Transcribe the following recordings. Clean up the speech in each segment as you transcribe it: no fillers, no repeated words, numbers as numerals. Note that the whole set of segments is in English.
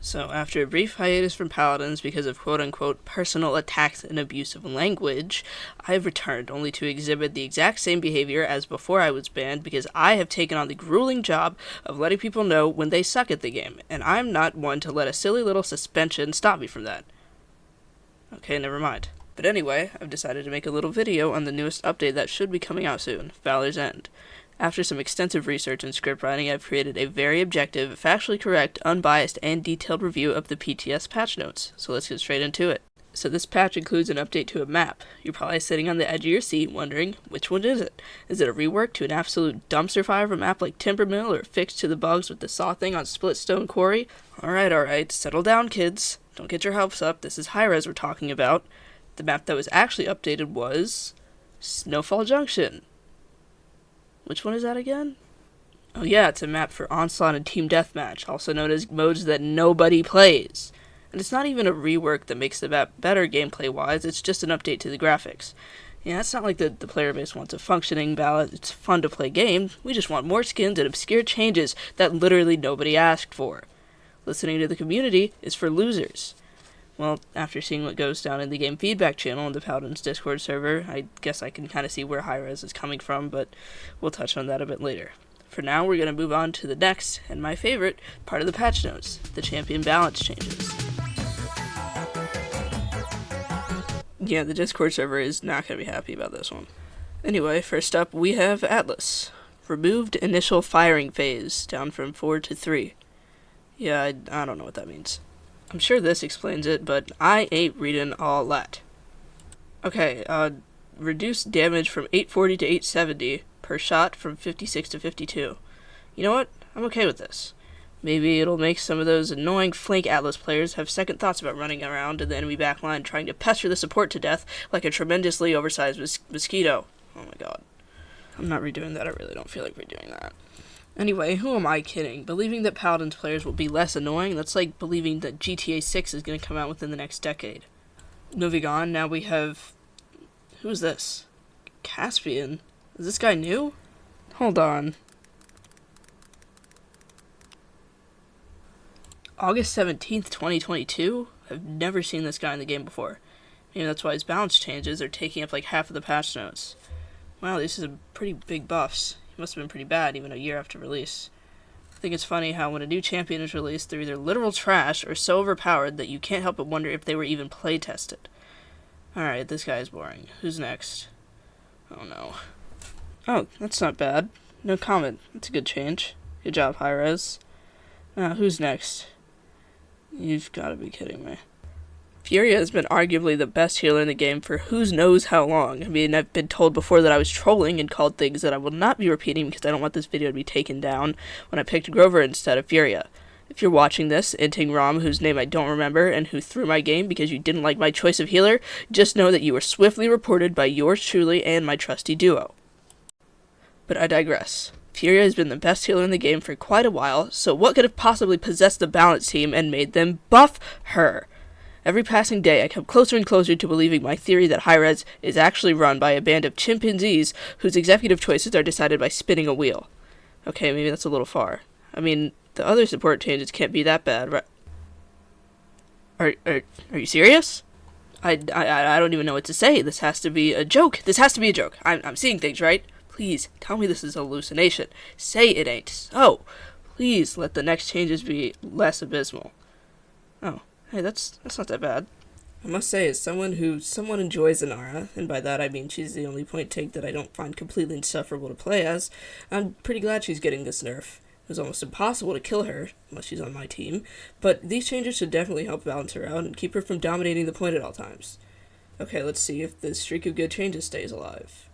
So, after a brief hiatus from Paladins because of quote-unquote personal attacks and abusive language, I have returned only to exhibit the exact same behavior as before I was banned because I have taken on the grueling job of letting people know when they suck at the game, and I'm not one to let a silly little suspension stop me from that. Okay, never mind. But anyway, I've decided to make a little video on the newest update that should be coming out soon, Valor's End. After some extensive research and script writing, I've created a very objective, factually correct, unbiased, and detailed review of the PTS patch notes, so let's get straight into it. So this patch includes an update to a map. You're probably sitting on the edge of your seat wondering, which one is it? Is it a rework to an absolute dumpster fire of a map like Timbermill, or fixed to the bugs with the saw thing on Splitstone Quarry? Alright, settle down kids. Don't get your hopes up, this is Hi-Res we're talking about. The map that was actually updated was Snowfall Junction. Which one is that again? Oh yeah, it's a map for Onslaught and Team Deathmatch, also known as modes that nobody plays. And it's not even a rework that makes the map better gameplay-wise, it's just an update to the graphics. Yeah, it's not like the player base wants a functioning ballot, it's fun to play game, we just want more skins and obscure changes that literally nobody asked for. Listening to the community is for losers. Well, after seeing what goes down in the game feedback channel on the Paladins Discord server, I guess I can kind of see where Hi-Res is coming from, but we'll touch on that a bit later. For now, we're going to move on to the next, and my favorite, part of the patch notes, the champion balance changes. Yeah, the Discord server is not going to be happy about this one. Anyway, first up, we have Atlas. Removed initial firing phase, down from 4 to 3. Yeah, I don't know what that means. I'm sure this explains it, but I ain't reading all that. Okay, reduced damage from 840 to 870 per shot from 56 to 52. You know what? I'm okay with this. Maybe it'll make some of those annoying flank Atlas players have second thoughts about running around in the enemy backline trying to pester the support to death like a tremendously oversized mosquito. Oh my god. I'm not redoing that, I really don't feel like redoing that. Anyway, who am I kidding? Believing that Paladins players will be less annoying, that's like believing that GTA 6 is going to come out within the next decade. Moving on, now we have... Who's this? Caspian? Is this guy new? Hold on. August 17th, 2022? I've never seen this guy in the game before. Maybe that's why his balance changes are taking up like half of the patch notes. Wow, these are some pretty big buffs. Must have been pretty bad even a year after release. I think it's funny how when a new champion is released, they're either literal trash or so overpowered that you can't help but wonder if they were even play tested. Alright, this guy is boring. Who's next? Oh no. Oh, that's not bad. No comment. That's a good change. Good job, Hi-Res. Who's next? You've gotta be kidding me. Furia has been arguably the best healer in the game for who knows how long. I mean, I've been told before that I was trolling and called things that I will not be repeating because I don't want this video to be taken down when I picked Grover instead of Furia. If you're watching this, Inting Rom, whose name I don't remember, and who threw my game because you didn't like my choice of healer, just know that you were swiftly reported by yours truly and my trusty duo. But I digress. Furia has been the best healer in the game for quite a while, so what could have possibly possessed the balance team and made them buff her? Every passing day, I come closer and closer to believing my theory that Hi-Res is actually run by a band of chimpanzees whose executive choices are decided by spinning a wheel. Okay, maybe that's a little far. I mean, the other support changes can't be that bad, right? Are you serious? I don't even know what to say. This has to be a joke. This has to be a joke. I'm seeing things, right? Please, tell me this is a hallucination. Say it ain't so. Please let the next changes be less abysmal. Oh. Hey, that's not that bad. I must say, as someone who somewhat enjoys Inara, and by that I mean she's the only point tank that I don't find completely insufferable to play as, I'm pretty glad she's getting this nerf. It was almost impossible to kill her, unless she's on my team, but these changes should definitely help balance her out and keep her from dominating the point at all times. Okay, let's see if the streak of good changes stays alive.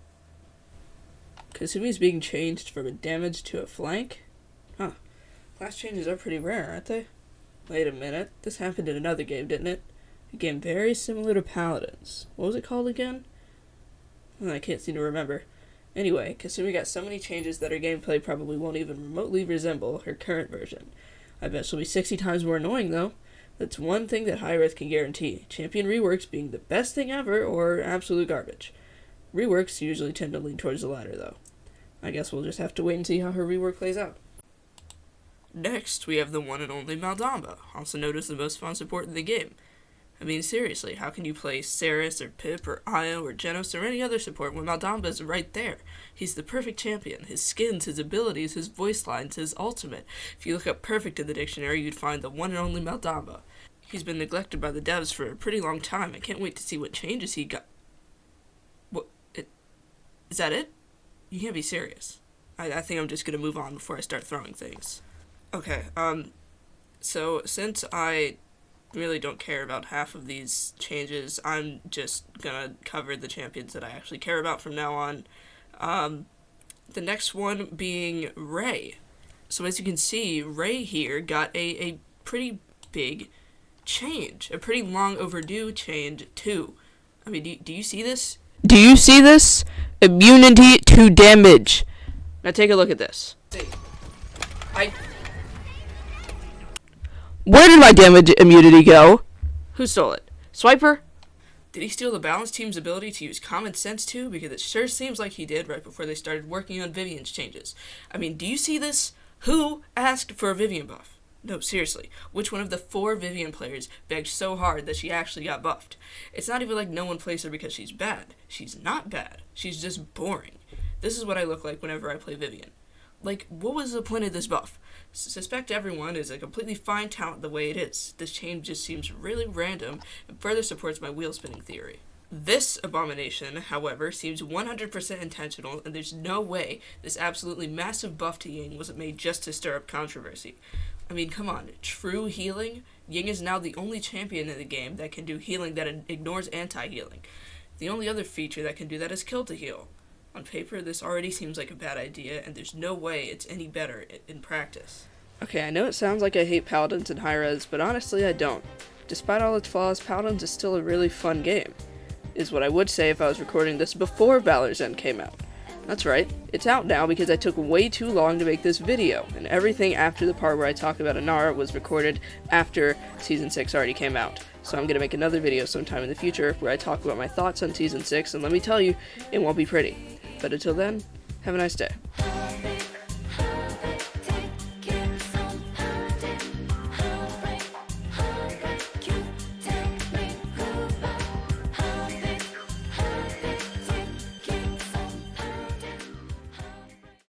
Kasumi's being changed from a damage to a flank? Huh. Class changes are pretty rare, aren't they? Wait a minute, this happened in another game, didn't it? A game very similar to Paladins. What was it called again? I can't seem to remember. Anyway, Kasumi got so many changes that her gameplay probably won't even remotely resemble her current version. I bet she'll be 60 times more annoying, though. That's one thing that Hi-Res can guarantee. Champion reworks being the best thing ever or absolute garbage. Reworks usually tend to lean towards the latter, though. I guess we'll just have to wait and see how her rework plays out. Next, we have the one and only Maldamba, also known as the most fun support in the game. I mean, seriously, how can you play Ceres or Pip or Io or Genos or any other support when Maldamba is right there? He's the perfect champion. His skins, his abilities, his voice lines, his ultimate. If you look up perfect in the dictionary, you'd find the one and only Maldamba. He's been neglected by the devs for a pretty long time. I can't wait to see what changes he got. Is that it? You can't be serious. I think I'm just gonna move on before I start throwing things. Okay, so since I really don't care about half of these changes, I'm just gonna cover the champions that I actually care about from now on. The next one being Ray. So as you can see, Ray here got a pretty big change. A pretty long overdue change, too. I mean, do you see this? Do you see this? Immunity to damage. Now take a look at this. Where did my damage immunity go? Who stole it? Swiper? Did he steal the Balance team's ability to use common sense too? Because it sure seems like he did right before they started working on Vivian's changes. I mean, do you see this? Who asked for a Vivian buff? No, seriously, which one of the 4 Vivian players begged so hard that she actually got buffed? It's not even like no one plays her because she's bad. She's not bad. She's just boring. This is what I look like whenever I play Vivian. Like, what was the point of this buff? Suspect Everyone is a completely fine talent the way it is. This change just seems really random and further supports my wheel spinning theory. This abomination, however, seems 100% intentional, and there's no way this absolutely massive buff to Ying wasn't made just to stir up controversy. I mean, come on, true healing? Ying is now the only champion in the game that can do healing that ignores anti-healing. The only other feature that can do that is kill to heal. On paper, this already seems like a bad idea, and there's no way it's any better in practice. Okay, I know it sounds like I hate Paladins and high-res, but honestly I don't. Despite all its flaws, Paladins is still a really fun game. Is what I would say if I was recording this before Valor's End came out. That's right, it's out now because I took way too long to make this video, and everything after the part where I talk about Inara was recorded after Season 6 already came out. So I'm going to make another video sometime in the future where I talk about my thoughts on Season 6, and let me tell you, it won't be pretty. But until then, have a nice day.